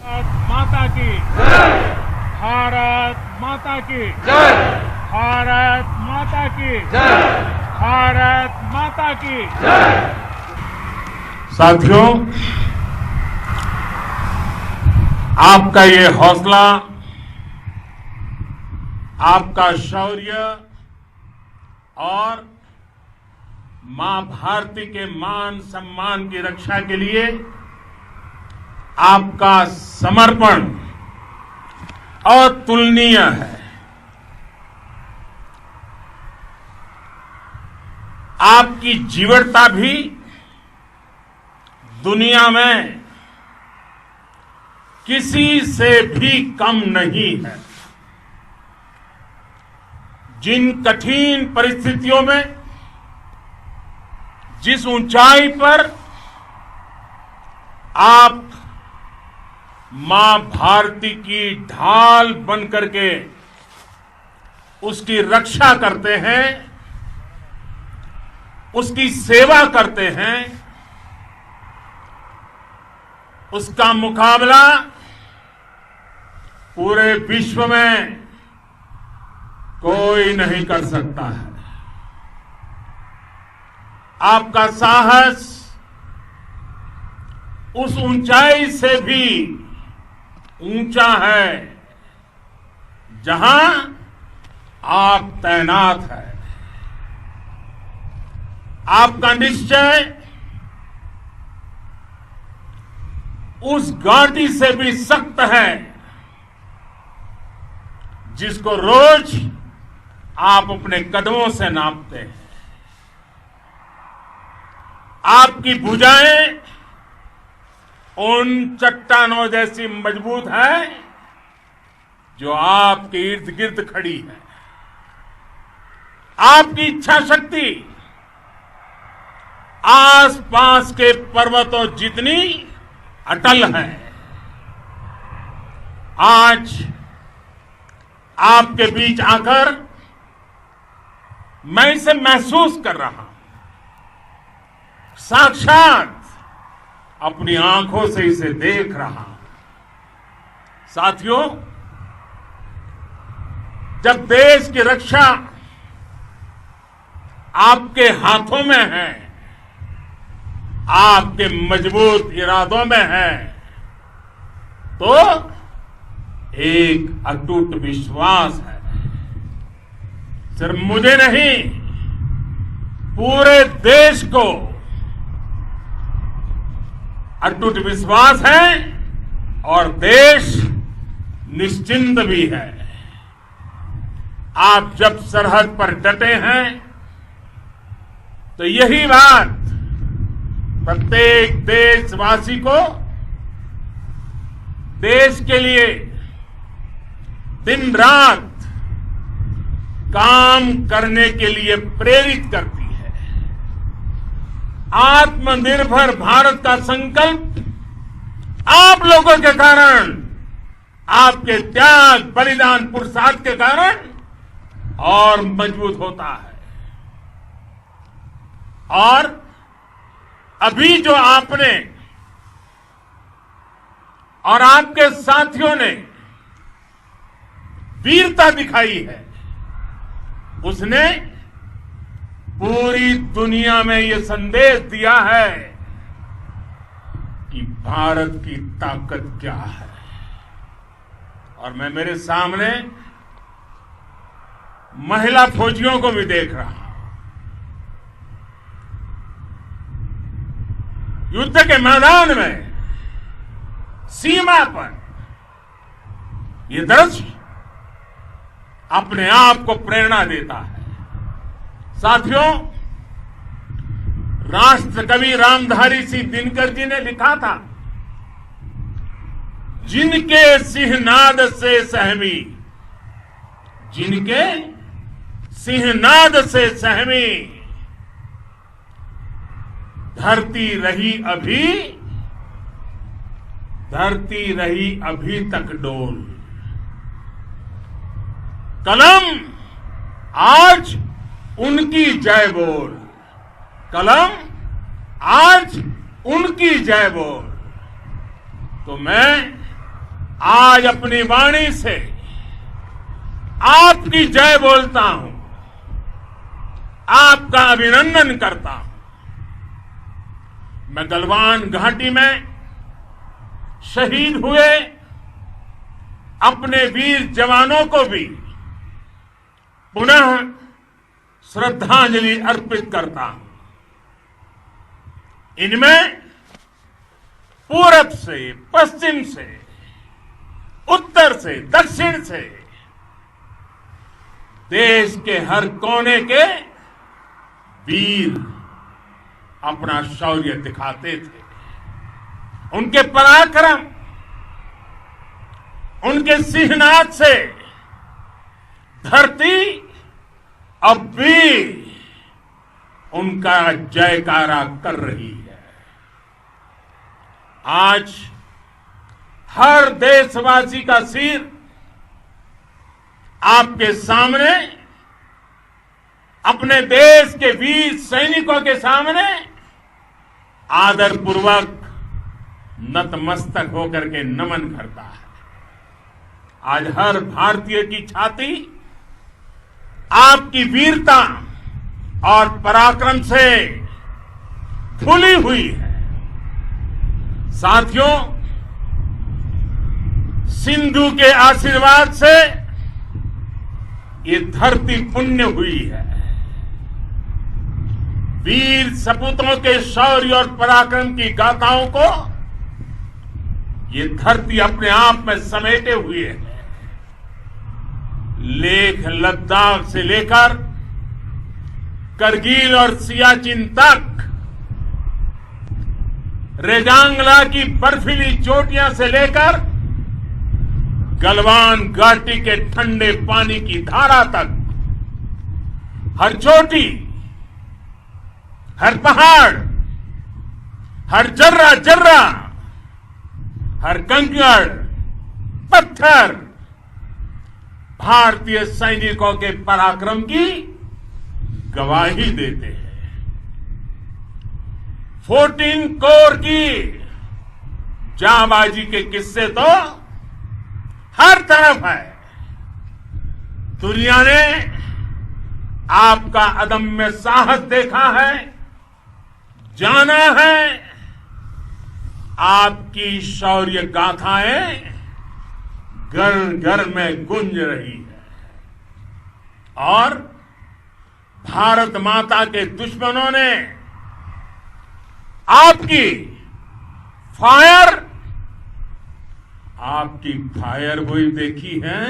माता की जय। भारत माता की जय। भारत माता की जय। भारत माता की जय। साथियों, आपका ये हौसला, आपका शौर्य और मां भारती के मान सम्मान की रक्षा के लिए आपका समर्पण अतुलनीय है। आपकी जीवटता भी दुनिया में किसी से भी कम नहीं है। जिन कठिन परिस्थितियों में, जिस ऊंचाई पर आप मां भारती की ढाल बन करके उसकी रक्षा करते हैं, उसकी सेवा करते हैं, उसका मुकाबला पूरे विश्व में कोई नहीं कर सकता है। आपका साहस उस ऊंचाई से भी ऊंचा है जहां आप तैनात हैं। आपका निश्चय उस घाटी से भी सख्त है जिसको रोज आप अपने कदमों से नापते हैं। आपकी भुजाएं उन चट्टानों जैसी मजबूत है जो आपके इर्द गिर्द खड़ी है। आपकी इच्छा शक्ति आसपास के पर्वतों जितनी अटल है। आज आपके बीच आकर मैं इसे महसूस कर रहा हूं, साक्षात अपनी आंखों से इसे देख रहा हूं। साथियों, जब देश की रक्षा आपके हाथों में है, आपके मजबूत इरादों में है, तो एक अटूट विश्वास है। सिर्फ मुझे नहीं, पूरे देश को अटूट विश्वास है और देश निश्चिंत भी है। आप जब सरहद पर डटे हैं तो यही बात प्रत्येक देशवासी को देश के लिए दिन रात काम करने के लिए प्रेरित करती है। आत्मनिर्भर भारत का संकल्प आप लोगों के कारण, आपके त्याग बलिदान पुरुषार्थ के कारण और मजबूत होता है। और अभी जो आपने और आपके साथियों ने वीरता दिखाई है, उसने पूरी दुनिया में यह संदेश दिया है कि भारत की ताकत क्या है। और मैं मेरे सामने महिला फौजियों को भी देख रहा हूं। युद्ध के मैदान में, सीमा पर यह दृश्य अपने आप को प्रेरणा देता है। साथियों, राष्ट्र कवि रामधारी सिंह दिनकर जी ने लिखा था, जिनके सिंहनाद से सहमी, जिनके सिंहनाद से सहमी धरती रही अभी तक डोल। कलम आज उनकी जय बोल, कलम आज उनकी जय बोल। तो मैं आज अपनी वाणी से आपकी जय बोलता हूं, आपका अभिनंदन करता हूं। मैं गलवान घाटी में शहीद हुए अपने वीर जवानों को भी पुनः श्रद्धांजलि अर्पित करता हूं। इनमें पूरब से, पश्चिम से, उत्तर से, दक्षिण से देश के हर कोने के वीर अपना शौर्य दिखाते थे। उनके पराक्रम, उनके सिंहनाद से धरती अब भी उनका जयकारा कर रही है। आज हर देशवासी का सिर आपके सामने, अपने देश के वीर सैनिकों के सामने आदरपूर्वक नतमस्तक होकर के नमन करता है। आज हर भारतीय की छाती आपकी वीरता और पराक्रम से फूली हुई है। साथियों, सिंधु के आशीर्वाद से ये धरती पुण्य हुई है। वीर सपूतों के शौर्य और पराक्रम की गाथाओं को ये धरती अपने आप में समेटे हुए है। लेह लद्दाख से लेकर करगिल और सियाचिन तक, रेजांगला की बर्फीली चोटियां से लेकर गलवान घाटी के ठंडे पानी की धारा तक, हर चोटी, हर पहाड़, हर जर्रा जर्रा, हर कंकड़, पत्थर भारतीय सैनिकों के पराक्रम की गवाही देते हैं। 14 कोर की जांबाजी के किस्से तो हर तरफ है। दुनिया ने आपका अदम्य साहस देखा है, जाना है। आपकी शौर्य गाथाएं घर घर में गूंज रही है और भारत माता के दुश्मनों ने आपकी फायर हुई देखी है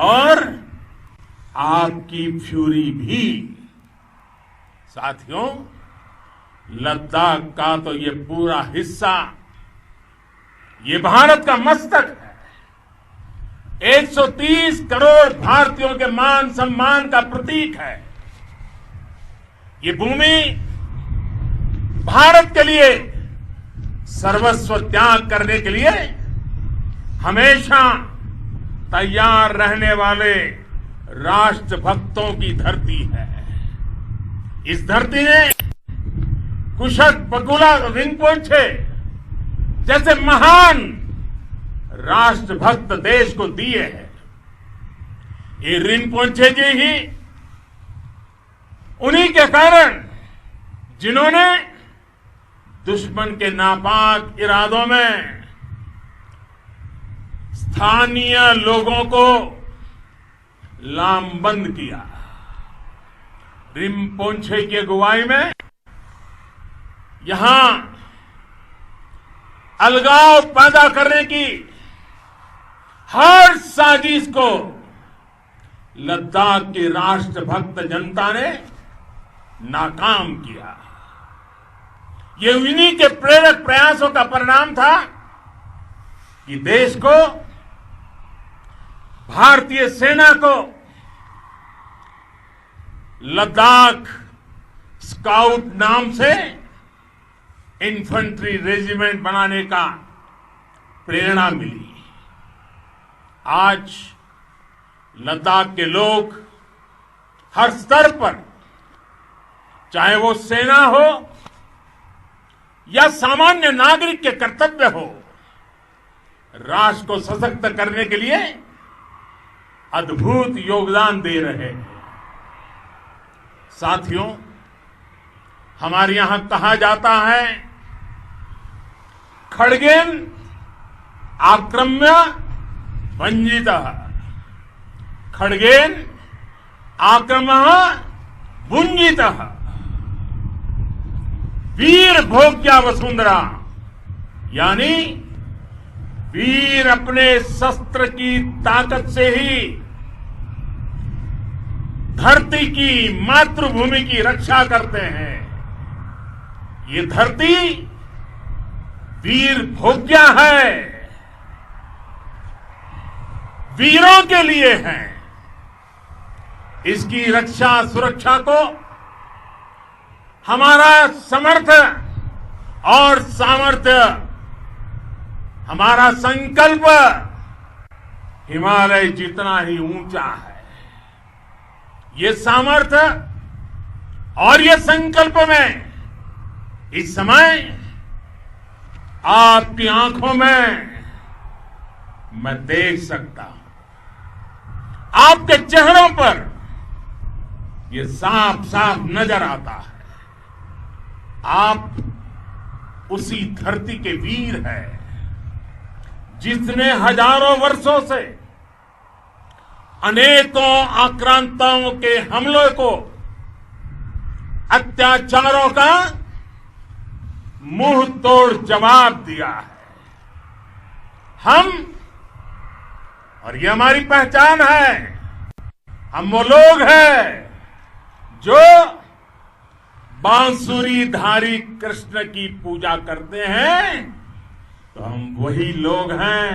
और आपकी फ्यूरी भी। साथियों, लद्दाख का तो ये पूरा हिस्सा ये भारत का मस्तक है। 130 करोड़ भारतीयों के मान सम्मान का प्रतीक है। ये भूमि भारत के लिए सर्वस्व त्याग करने के लिए हमेशा तैयार रहने वाले राष्ट्रभक्तों की धरती है। इस धरती ने कुशक बकुला रिम्पोचे जैसे महान राष्ट्रभक्त देश को दिए हैं। ये रिम्पोचे जी ही उन्हीं के कारण जिन्होंने दुश्मन के नापाक इरादों में स्थानीय लोगों को लामबंद किया। रिम्पोचे की अगुवाई में यहां अलगाव पैदा करने की हर साजिश को लद्दाख की राष्ट्रभक्त जनता ने नाकाम किया। ये उन्हीं के प्रेरक प्रयासों का परिणाम था कि देश को, भारतीय सेना को लद्दाख स्काउट नाम से इन्फेंट्री रेजिमेंट बनाने का प्रेरणा मिली। आज लद्दाख के लोग हर स्तर पर, चाहे वो सेना हो या सामान्य नागरिक के कर्तव्य हो, राष्ट्र को सशक्त करने के लिए अद्भुत योगदान दे रहे हैं। साथियों, हमारे यहां कहा जाता है, खड्गेन आक्रम्य भंजितः, खड्गेन आक्रम्य भुंजितः, वीर भोग्या वसुंधरा, यानी वीर अपने शस्त्र की ताकत से ही धरती की, मातृभूमि की रक्षा करते हैं। ये धरती वीर भोग्या है, वीरों के लिए है। इसकी रक्षा सुरक्षा को हमारा समर्थ और सामर्थ्य, हमारा संकल्प हिमालय जितना ही ऊंचा है। ये सामर्थ्य और ये संकल्प में इस समय आपकी आंखों में मैं देख सकता हूं। आपके चेहरों पर ये साफ साफ नजर आता है। आप उसी धरती के वीर हैं जिसने हजारों वर्षों से अनेकों आक्रांताओं के हमलों को, अत्याचारों का मुंह तोड़ जवाब दिया है। हम, और ये हमारी पहचान है, हम वो लोग हैं जो बांसुरीधारी कृष्ण की पूजा करते हैं, तो हम वही लोग हैं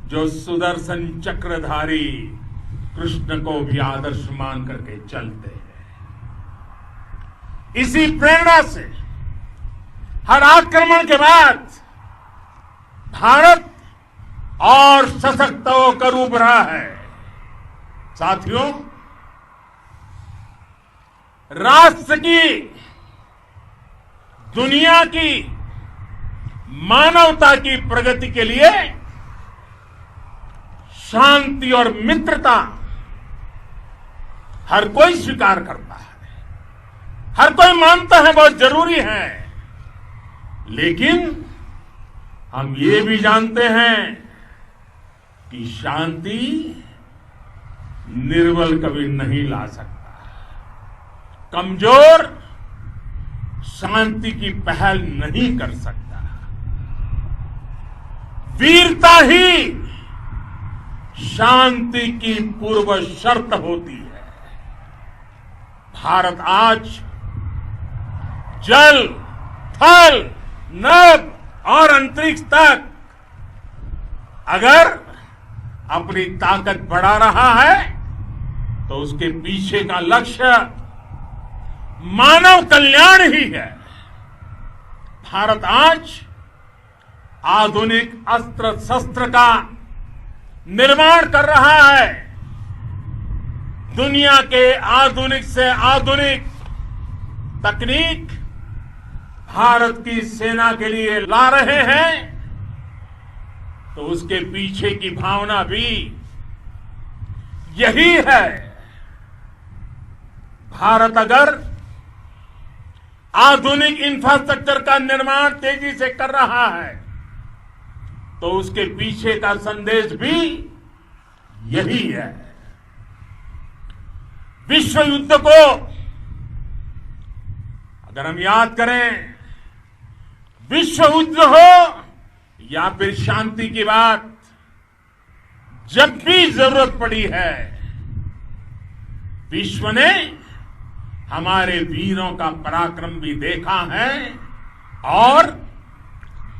जो सुदर्शन चक्रधारी कृष्ण को भी आदर्श मान करके चलते हैं। इसी प्रेरणा से हर आक्रमण के बाद भारत और सशक्त होकर उभरा है। साथियों, राष्ट्र की, दुनिया की, मानवता की प्रगति के लिए शांति और मित्रता हर कोई स्वीकार करता है, हर कोई मानता है बहुत जरूरी है। लेकिन हम ये भी जानते हैं कि शांति निर्बल कभी नहीं ला सकता। कमजोर शांति की पहल नहीं कर सकता। वीरता ही शांति की पूर्व शर्त होती है। भारत आज जल, थल, नभ और अंतरिक्ष तक अगर अपनी ताकत बढ़ा रहा है तो उसके पीछे का लक्ष्य मानव कल्याण ही है। भारत आज आधुनिक अस्त्र शस्त्र का निर्माण कर रहा है। दुनिया के आधुनिक से आधुनिक तकनीक भारत की सेना के लिए ला रहे हैं, तो उसके पीछे की भावना भी यही है। भारत अगर आधुनिक इंफ्रास्ट्रक्चर का निर्माण तेजी से कर रहा है तो उसके पीछे का संदेश भी यही है। विश्व युद्ध को अगर हम याद करें, विश्व युद्ध हो या फिर शांति की बात, जब भी जरूरत पड़ी है, विश्व ने हमारे वीरों का पराक्रम भी देखा है और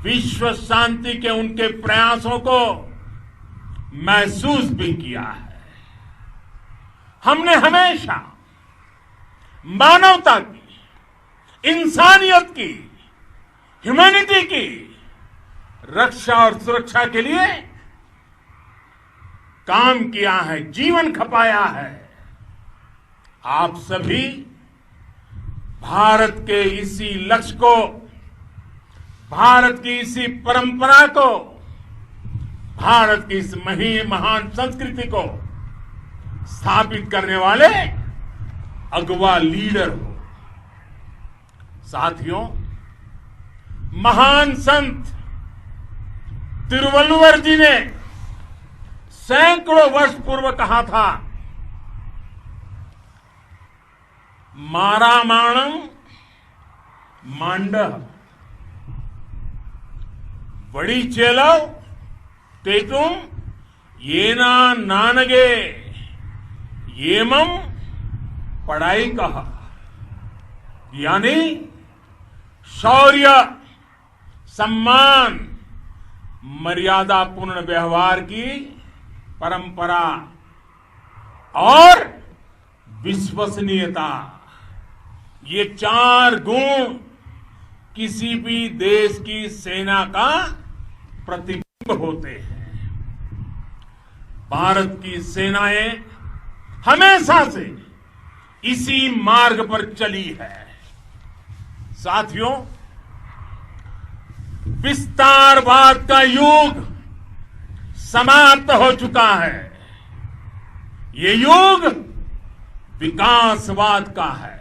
विश्व शांति के उनके प्रयासों को महसूस भी किया है। हमने हमेशा मानवता की, इंसानियत की, ह्यूमैनिटी की रक्षा और सुरक्षा के लिए काम किया है, जीवन खपाया है। आप सभी भारत के इसी लक्ष्य को, भारत की इसी परंपरा को भारत की इस महान संस्कृति को स्थापित करने वाले अगवा लीडर हो। साथियों, महान संत तिरुवल्लुवर जी ने सैकड़ों वर्ष पूर्व कहा था, मारामाणं मांडः वडिचेलव तेतुम येना नानगे येमम पढ़ाई कहा। यानी शौर्य, सम्मान, मर्यादापूर्ण व्यवहार की परंपरा और विश्वसनीयता, ये 4 गुण किसी भी देश की सेना का प्रतिबिंब होते हैं। भारत की सेनाएं हमेशा से इसी मार्ग पर चली है। साथियों, विस्तारवाद का युग समाप्त हो चुका है। ये युग विकासवाद का है।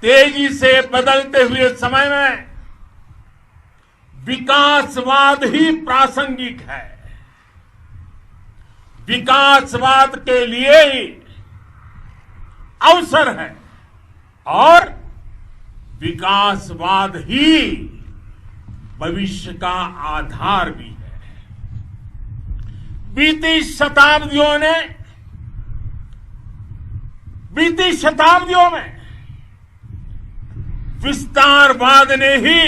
तेजी से बदलते हुए समय में विकासवाद ही प्रासंगिक है। विकासवाद के लिए ही अवसर है और विकासवाद ही भविष्य का आधार भी है। बीती शताब्दियों में विस्तारवाद ने ही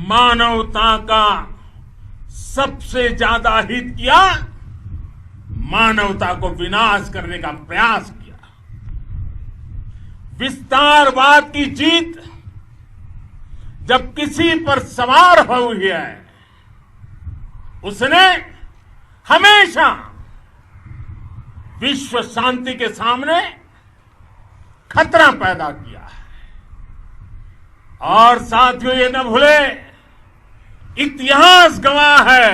मानवता का सबसे ज्यादा हित किया, मानवता को विनाश करने का प्रयास किया। विस्तारवाद की जीत जब किसी पर सवार हुई है, उसने हमेशा विश्व शांति के सामने खतरा पैदा किया है। और साथियों, ये न भूले, इतिहास गवाह है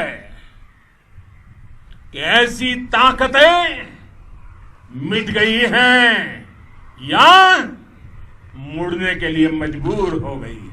कि ऐसी ताकतें मिट गई हैं या मुड़ने के लिए मजबूर हो गई।